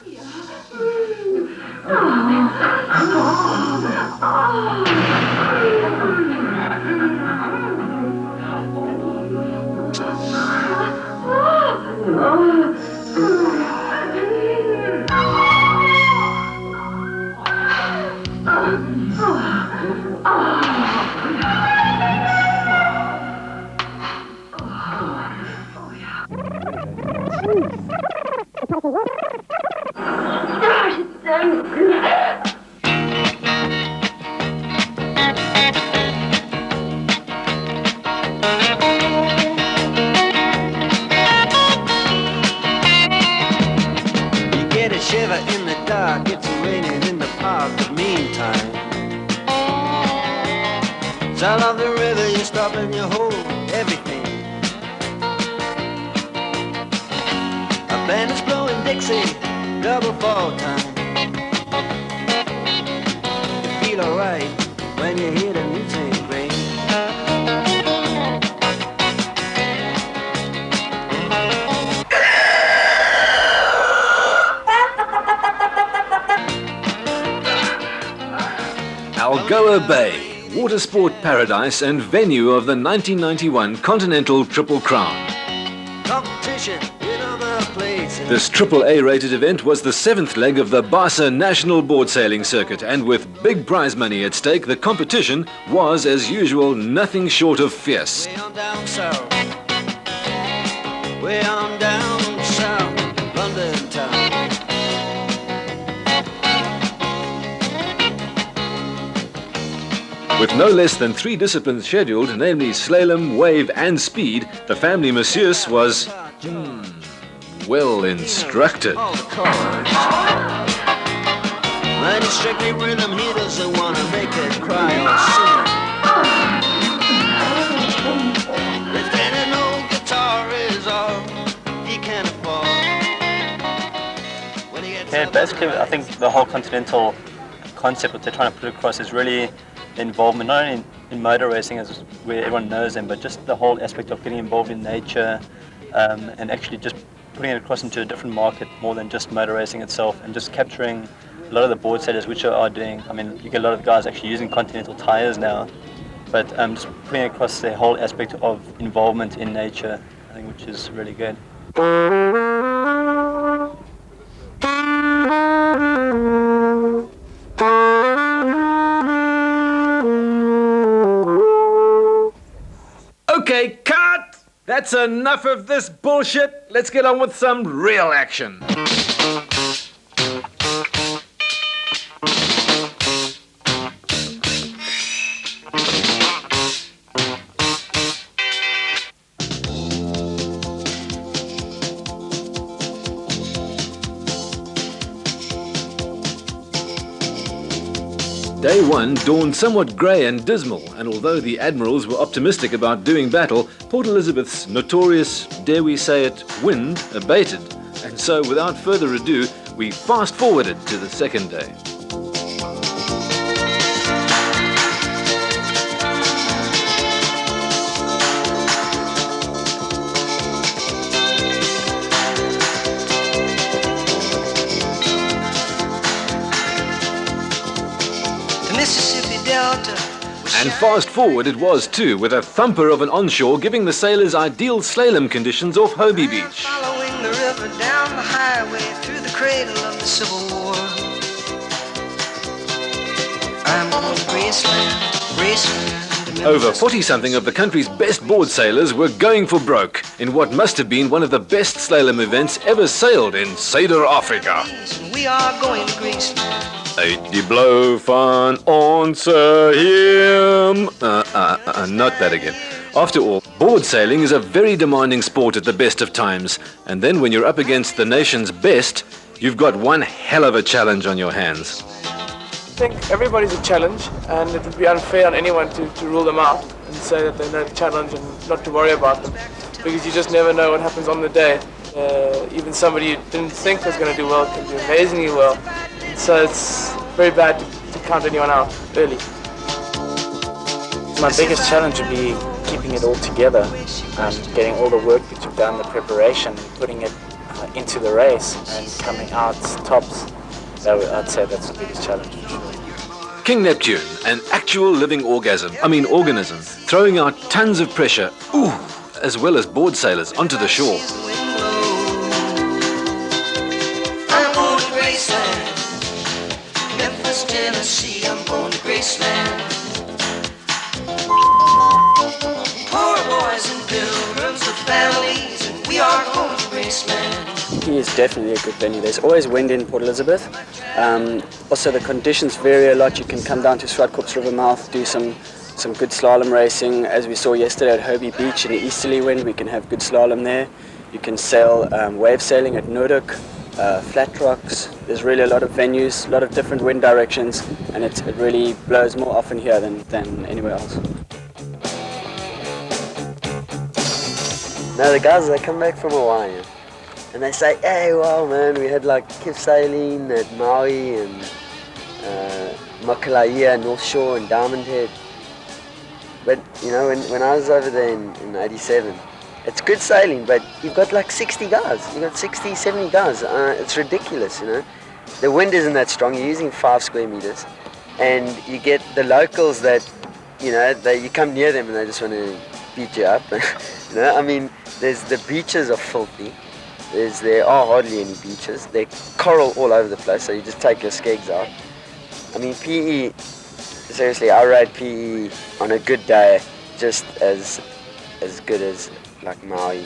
Get a shiver in the dark, it's raining in the park, but meantime sound of the river, you stop and you hold everything. A band is blowing Dixie, double fall time. You feel alright when you hear the music ring. Algoa Bay, water sport paradise and venue of the 1991 Continental Triple Crown. Competition in other places. This AAA rated event was the 7th leg of the Barca National Board Sailing Circuit, and with big prize money at stake, the competition was, as usual, nothing short of fierce. Way on down south, way on down south, London town. With no less than 3 disciplines scheduled, namely slalom, wave and speed, the family masseuse was, well instructed. All the chords. Man, it's strictly rhythm, he doesn't want to make it cry or sing. If any old guitar is all he can afford. When he gets up Basically, on the I think the whole Continental concept that they're trying to put across is really involvement, not only in motor racing, as where everyone knows them, but just the whole aspect of getting involved in nature and actually just putting it across into a different market more than just motor racing itself, and just capturing a lot of the board sailors which are doing. I mean, you get a lot of guys actually using Continental tires now, but just putting across the whole aspect of involvement in nature, I think, which is really good. Okay, cut! That's enough of this bullshit. Let's get on with some real action. Day 1 dawned somewhat grey and dismal, and although the admirals were optimistic about doing battle, Port Elizabeth's notorious, dare we say it, wind abated. And so, without further ado, we fast-forwarded to the second day. And fast forward it was too, with a thumper of an onshore giving the sailors ideal slalom conditions off Hobie Beach. following the river down the highway through the cradle of the Civil War. I'm going to Graceland. Over 40-something of the country's best board sailors were going for broke in what must have been one of the best slalom events ever sailed in Zuid-Afrika. We are going to Graceland. Uit die blauw van onze hemel. Not that again. After all, board sailing is a very demanding sport at the best of times, and then when you're up against the nation's best, you've got one hell of a challenge on your hands. I think everybody's a challenge, and it would be unfair on anyone to rule them out and say that they're not a challenge and not to worry about them, because you just never know what happens on the day. Even somebody you didn't think was going to do well can do amazingly well. So it's very bad to count anyone out early. My biggest challenge would be keeping it all together, getting all the work that you've done, the preparation, and putting it into the race and coming out tops. I'd say that's the biggest challenge for sure. King Neptune, an actual living organism, throwing out tons of pressure, as well as board sailors onto the shore. I'm going to Graceland, Memphis, Tennessee. I'm going to Graceland. Poor boys and pilgrims with families, and we are going to Graceland. He is definitely a good venue. There's always wind in Port Elizabeth. Also, the conditions vary a lot. You can come down to Swartkorps River mouth, do some good slalom racing. As we saw yesterday at Hobie Beach in the easterly wind, we can have good slalom there. You can sail wave sailing at Noordhoek, flat rocks. There's really a lot of venues, a lot of different wind directions, and it really blows more often here than anywhere else. Now the guys, they come back from Hawaii and they say, hey, wow man, we had like Kif sailing at Maui and Makalaia, North Shore and Diamond Head. But you know, when I was over there in 87, it's good sailing, but you've got like 60 guys. You've got 60, 70 guys. It's ridiculous, you know. The wind isn't that strong. You're using 5 square meters. And you get the locals that, you know, you come near them and they just want to beat you up. You know, I mean, the beaches are filthy. There are hardly any beaches. They're coral all over the place, so you just take your skegs out. I mean, PE, seriously, I ride PE on a good day just as good as like Maui.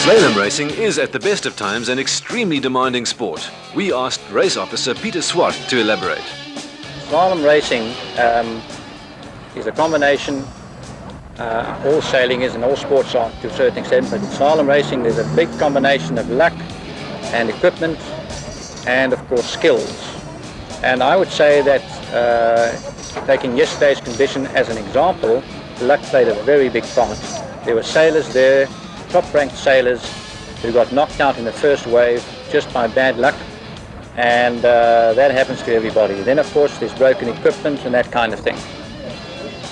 Slalom racing is at the best of times an extremely demanding sport. We asked race officer Peter Swart to elaborate. Slalom racing is a combination, all sailing is and all sports are to a certain extent, but in slalom racing there's a big combination of luck and equipment and of course skills. And I would say that taking yesterday's condition as an example, luck played a very big part. There were sailors there, top-ranked sailors who got knocked out in the first wave just by bad luck, and that happens to everybody. Then of course there's broken equipment and that kind of thing.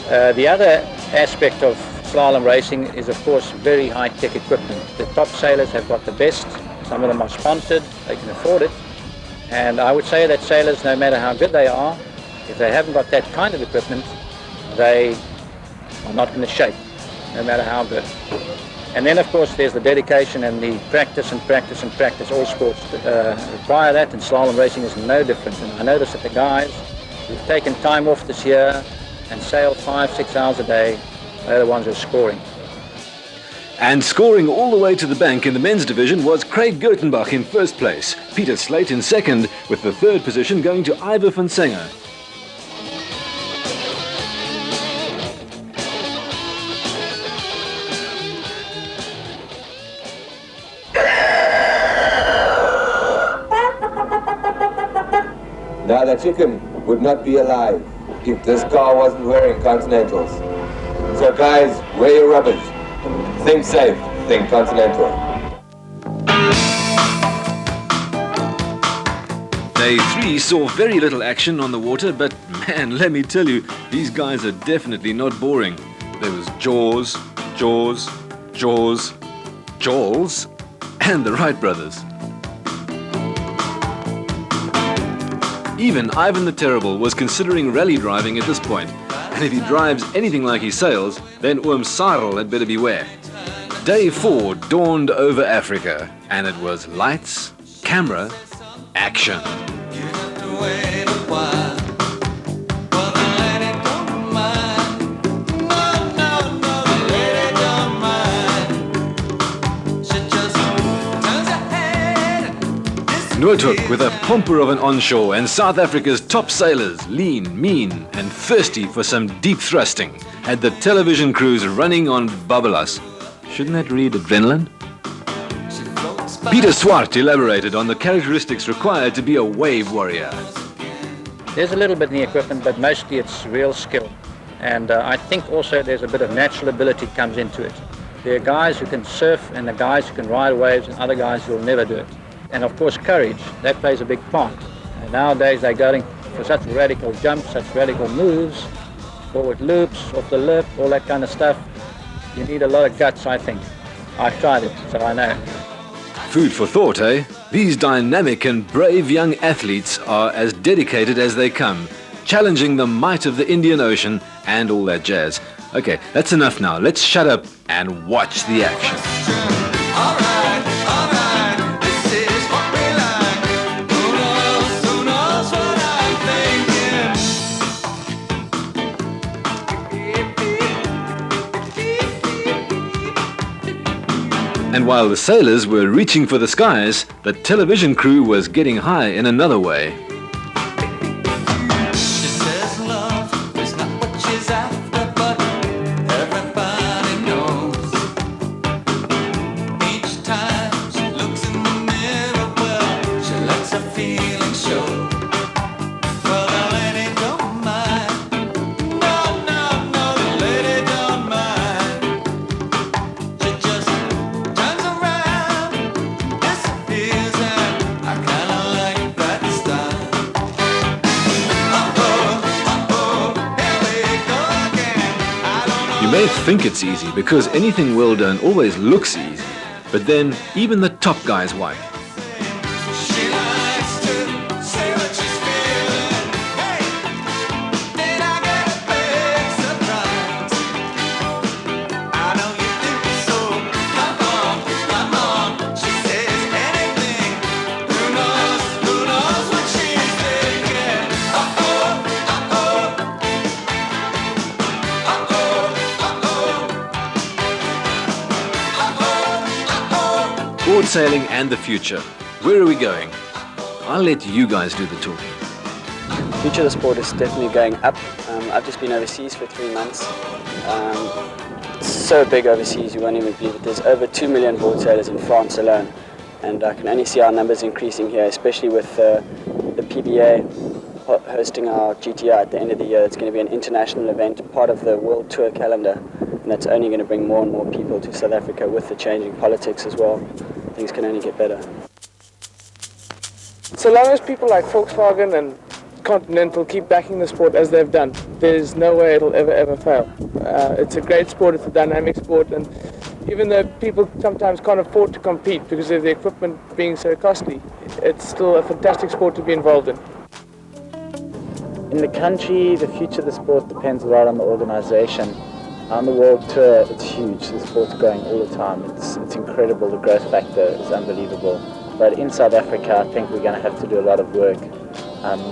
The other aspect of slalom racing is of course very high-tech equipment. The top sailors have got the best, some of them are sponsored, they can afford it, and I would say that sailors, no matter how good they are, if they haven't got that kind of equipment, they are not in the shape, no matter how good. And then of course there's the dedication and the practice and practice and practice. All sports require that, and slalom racing is no different. And I notice that the guys who've taken time off this year and sailed 5-6 hours a day, they're the ones who are scoring. And scoring all the way to the bank in the men's division was Craig Gertenbach in first place, Peter Slate in second, with the third position going to Ivor van Sanger. Now the chicken would not be alive if this car wasn't wearing Continentals. So guys, wear your rubbish. Think safe, think Continental. Day 3 saw very little action on the water, but man, let me tell you, these guys are definitely not boring. There was Jaws, Jaws, Jaws, Jaws, and the Wright brothers. Even Ivan the Terrible was considering rally driving at this point, and if he drives anything like he sails, then Oom Sarel had better beware. Day 4 dawned over Africa, and it was lights, camera, action. Noordhoek with a pomper of an onshore, and South Africa's top sailors, lean, mean and thirsty for some deep thrusting, had the television crews running on babbelas. Shouldn't that read adrenaline? Peter Swart elaborated on the characteristics required to be a wave warrior. There's a little bit in the equipment, but mostly it's real skill. And I think also there's a bit of natural ability comes into it. There are guys who can surf and the guys who can ride waves and other guys who will never do it. And of course courage, that plays a big part. And nowadays they're going for such radical jumps, such radical moves, forward loops, off the lip, all that kind of stuff. You need a lot of guts, I think. I've tried it, so I know. Food for thought, eh? These dynamic and brave young athletes are as dedicated as they come, challenging the might of the Indian Ocean and all that jazz. Okay, that's enough now. Let's shut up and watch the action. And while the sailors were reaching for the skies, the television crew was getting high in another way. She says love is not what she's after, but everybody knows. Each time she looks in the mirror, well, she lets her feelings show. Well, the lady don't mind. No, no, no, the lady don't mind. She just turns around, disappears, and I kinda like that style. You may think it's easy because anything well done always looks easy, but then even the top guy's wife. She likes to say what she's feeling. Hey, did I get a big surprise? I know you do, so come on. She says anything. Who knows what she's thinking? Board sailing and the future. Where are we going? I'll let you guys do the talking. Future of the sport is definitely going up. I've just been overseas for 3 months. It's so big overseas, you won't even believe it. There's over 2 million board sailors in France alone. And I can only see our numbers increasing here, especially with the PBA hosting our GTI at the end of the year. It's going to be an international event, part of the World Tour calendar. And that's only going to bring more and more people to South Africa with the changing politics as well. Things can only get better. So long as people like Volkswagen and Continental keep backing the sport as they've done, there's no way it'll ever fail. It's a great sport, it's a dynamic sport, and even though people sometimes can't afford to compete because of the equipment being so costly, it's still a fantastic sport to be involved in. In the country, the future of the sport depends a lot on the organisation. On the World Tour, it's huge. The sport's growing all the time. It's incredible. The growth factor is unbelievable. But in South Africa, I think we're going to have to do a lot of work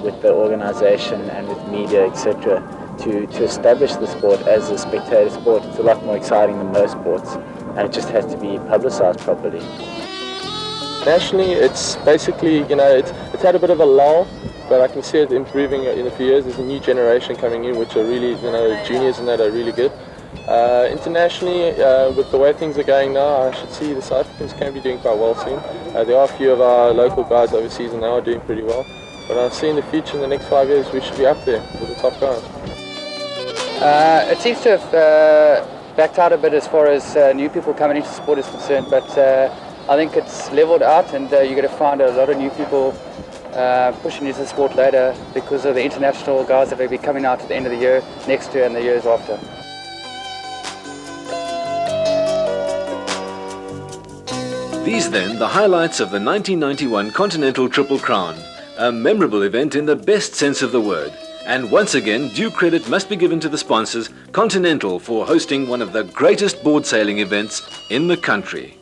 with the organisation and with media, etc., to establish the sport as a spectator sport. It's a lot more exciting than most sports, and it just has to be publicised properly. Nationally, it's basically, it's had a bit of a lull, but I can see it improving in a few years. There's a new generation coming in, which are really, juniors and that are really good. Internationally, with the way things are going now, I should see the South Africans can be doing quite well soon. There are a few of our local guys overseas and they are doing pretty well. But I see in the future, in the next 5 years, we should be up there with the top guys. It seems to have backed out a bit as far as new people coming into sport is concerned, but I think it's leveled out, and you're going to find a lot of new people pushing into the sport later because of the international guys that will be coming out at the end of the year, next year and the years after. These then, the highlights of the 1991 Continental Triple Crown, a memorable event in the best sense of the word. And once again, due credit must be given to the sponsors, Continental, for hosting one of the greatest board sailing events in the country.